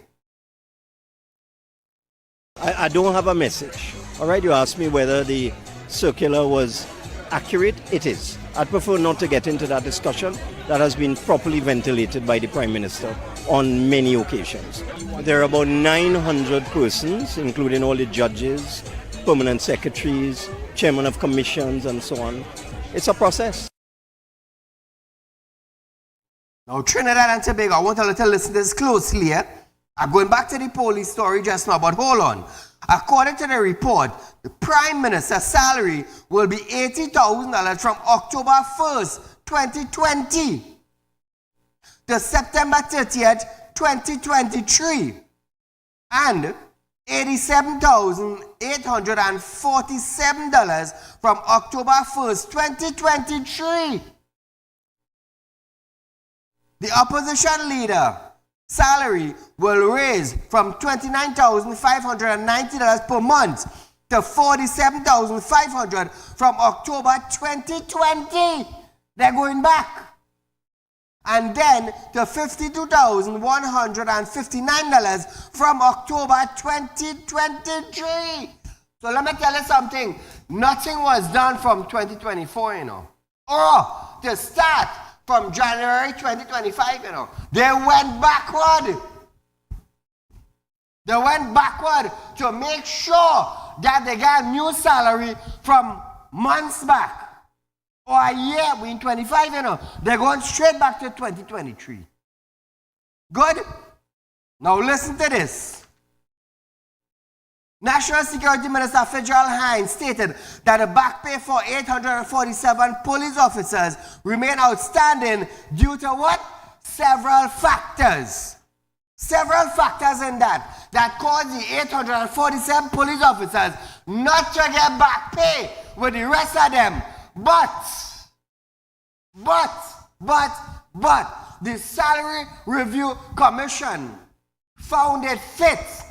I don't have a message. All right, you asked me whether the circular was accurate. It is. I'd prefer not to get into that discussion. That has been properly ventilated by the Prime Minister on many occasions. There are about 900 persons, including all the judges, permanent secretaries, chairman of commissions, and so on. It's a process. Now, Trinidad and Tobago, I want you to listen to this closely. I'm going back to the police story just now, but hold on. According to the report, the Prime Minister's salary will be $80,000 from October 1st, 2020 to September 30th, 2023, and $87,847 from October 1st, 2023. The opposition leader salary will raise from $29,590 per month to $47,500 from October 2020. They're going back. And then to $52,159 from October 2023. So let me tell you something. Nothing was done from 2024, you know. Or to start from January 2025, you know. They went backward. They went backward to make sure that they got new salary from months back. Or a year, we in 25, you know. They're going straight back to 2023. Good? Now listen to this. National Security Minister Fitzgerald Hines stated that the back pay for 847 police officers remain outstanding due to what? Several factors. Several factors in that caused the 847 police officers not to get back pay with the rest of them. But, the Salary Review Commission found it fit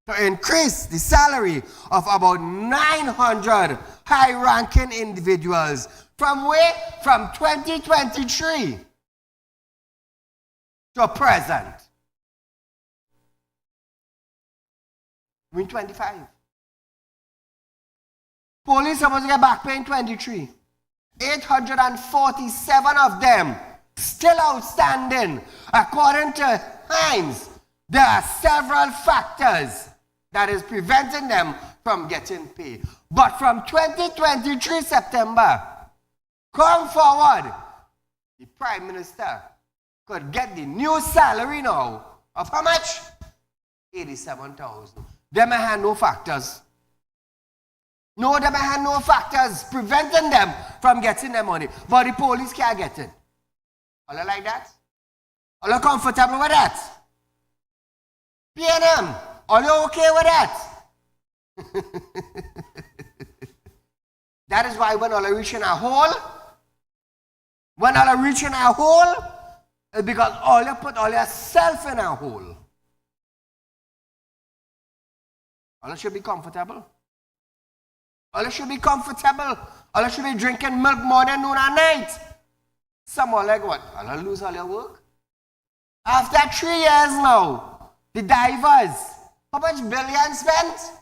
to increase the salary of about 900 high-ranking individuals from where? From 2023 to present. We're in 25. Police supposed to get back pay in 23. 847 of them still outstanding. According to Hines, there are several factors that is preventing them from getting paid. But from 2023 September, come forward, the Prime Minister could get the new salary now of how much? 87,000. They may have no factors. No, they may have no factors preventing them from getting their money. But the police can't get it. Are you like that? Are you comfortable with that? PNM, Are you okay with that? That is why when all are reaching a hole, it's because all you put all yourself in a hole. All you should be comfortable. All you should be comfortable. All you should be drinking milk morning, noon, and night. Some are like what? All you lose all your work. After 3 years now, the divers, how much billion spent?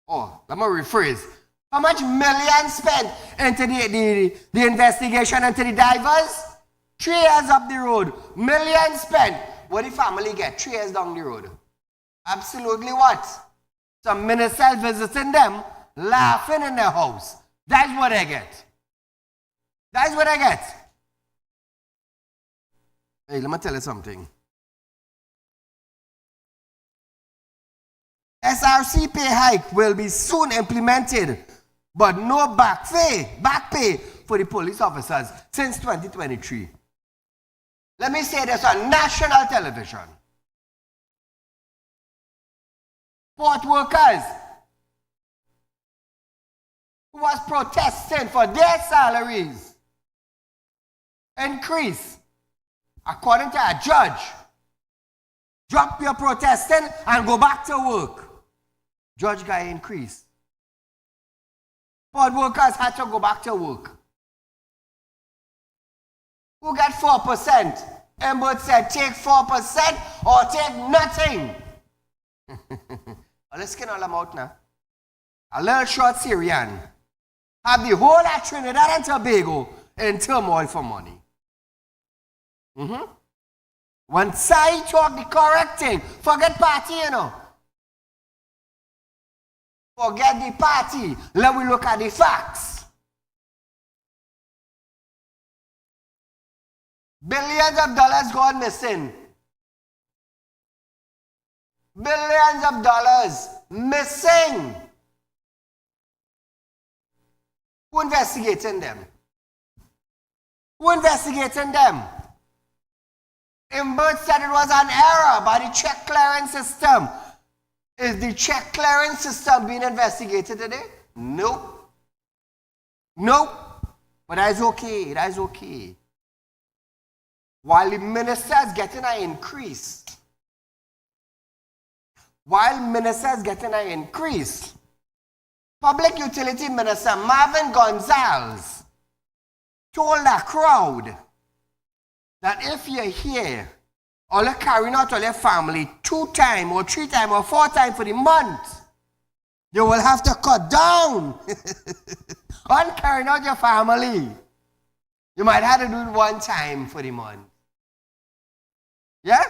Oh, let me rephrase. How much million spent into the investigation into the divers? 3 years up the road. Million spent. What the family get? 3 years down the road. Absolutely what? Some ministers visiting them, laughing in their house. That's what I get. That's what I get. Hey, let me tell you something. SRC pay hike will be soon implemented, but no back pay for the police officers since 2023. Let me say this on national television. Port workers who was protesting for their salaries increase, according to a judge. Drop your protesting and go back to work. Judge guy increase. Port workers had to go back to work. Who got 4%? Embert said take 4% or take nothing. Let's get all them out now. A little short Syrian have the whole of Trinidad and Tobago in turmoil for money. When Saieed talk the correct thing, forget party, you know. Forget the party. Let me look at the facts. Billions of dollars gone missing. Billions of dollars missing. Who investigating them? Who investigating them? Imbert said it was an error by the check clearance system. Is the check clearance system being investigated today? Nope. Nope. But that's okay. That's okay. While the ministers getting an increase. Public Utility Minister Marvin Gonzalez told the crowd that if you're here, or you're carrying out all your family 2 times or 3 times or 4 times for the month, you will have to cut down on carrying out your family. You might have to do it 1 time for the month. Yeah?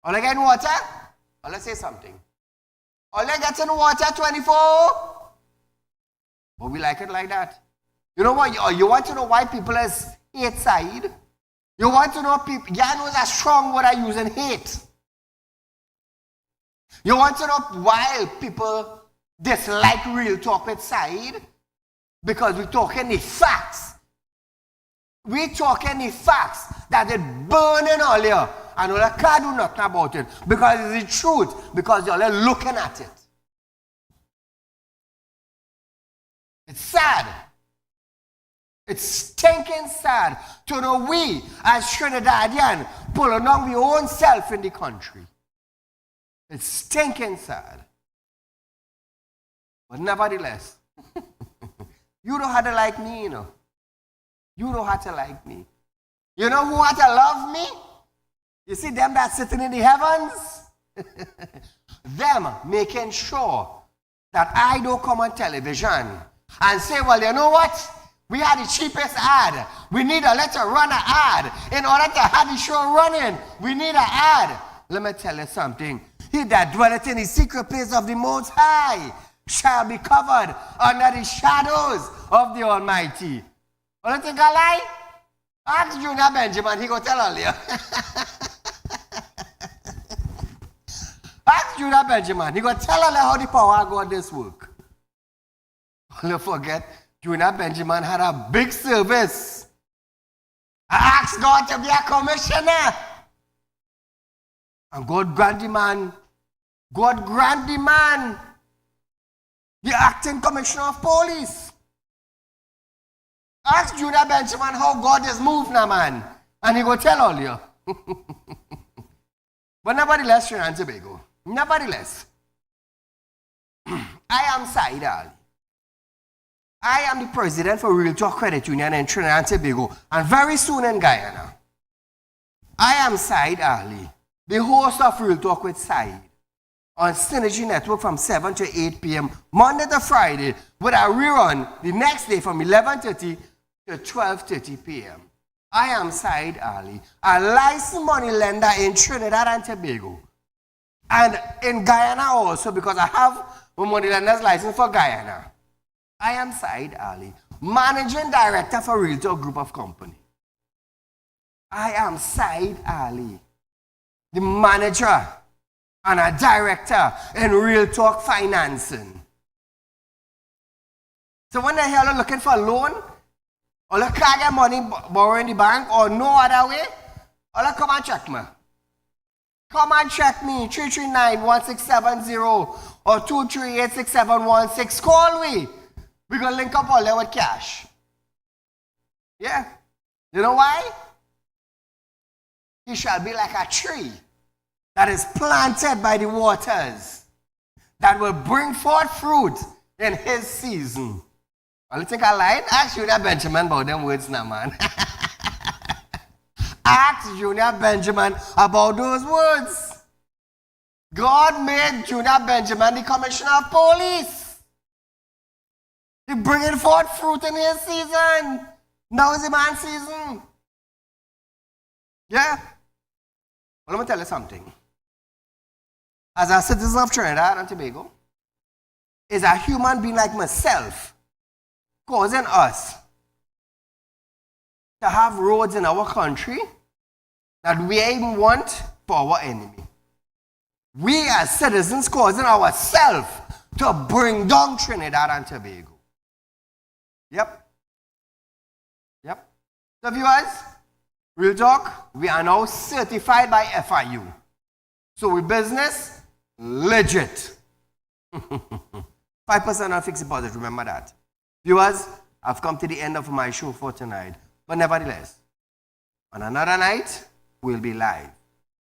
All you getting water? Or let's say something. All you getting water 24? But we like it like that. You know what? You want to know why people hate Saieed? You want to know people, you know that strong word I use in hate. You want to know why people dislike Real Talk with Saieed? Because we're talking the facts. We're talking the facts that it burning all here and all can't do nothing about it because it's the truth, because you're looking at it. It's sad. It's stinking sad to know we as Trinidadian pulling on our own self in the country. It's stinking sad. But nevertheless, you don't have to like me, you know. You don't have to like me. You know who has to love me? You see them that sitting in the heavens? Them making sure that I don't come on television and say, well, you know what? We had the cheapest ad. We need to let her run an ad. In order to have the show running, we need an ad. Let me tell you something. He that dwelleth in the secret place of the Most High shall be covered under the shadows of the Almighty. You don't think I lie? Ask Junior Benjamin, he go tell all you. Ask Junior Benjamin, he go tell all you how the power of God this work. Don't forget, Junior Benjamin had a big service. I asked God to be a commissioner. And God grant the man God grant the man the acting commissioner of police. Ask Junior Benjamin how God has moved now, man. And he will tell all you. But nevertheless, Trinidad and Tobago. Nevertheless, I am Saieed Ali. I am the president for Real Talk Credit Union in Trinidad and Tobago, and very soon in Guyana. I am Saieed Ali, the host of Real Talk with Saieed on Synergy Network from 7 to 8 p.m. Monday to Friday, with a rerun the next day from 11:30 to 12:30 p.m. I am Saieed Ali, a licensed money lender in Trinidad and Tobago. And in Guyana also, because I have a money lender's license for Guyana. I am Saieed Ali, Managing Director for Real Talk Group of Company. I am Saieed Ali, the manager and a director in Real Talk Financing. So when they hear you looking for a loan, or you can't get money borrowed in the bank, or no other way, or you come and check me. Come and check me, 339-1670 or 238-6716. Call me. We're going to link up all there with cash. Yeah. You know why? He shall be like a tree that is planted by the waters, that will bring forth fruit in his season. You think I lied? Ask Junior Benjamin about them words now, man. Ask Junior Benjamin about those words. God made Junior Benjamin the commissioner of police. He bringing forth fruit in his season. Now is the man's season. Yeah? Well, let me tell you something. As a citizen of Trinidad and Tobago, is a human being like myself causing us to have roads in our country that we even want for our enemy. We as citizens causing ourselves to bring down Trinidad and Tobago. Yep. Yep. So viewers, Real Talk, we are now certified by FIU. So we business legit. 5% on fixed deposit, remember that. Viewers, I've come to the end of my show for tonight. But nevertheless, on another night, we'll be live.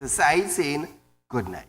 The Saieed saying good night.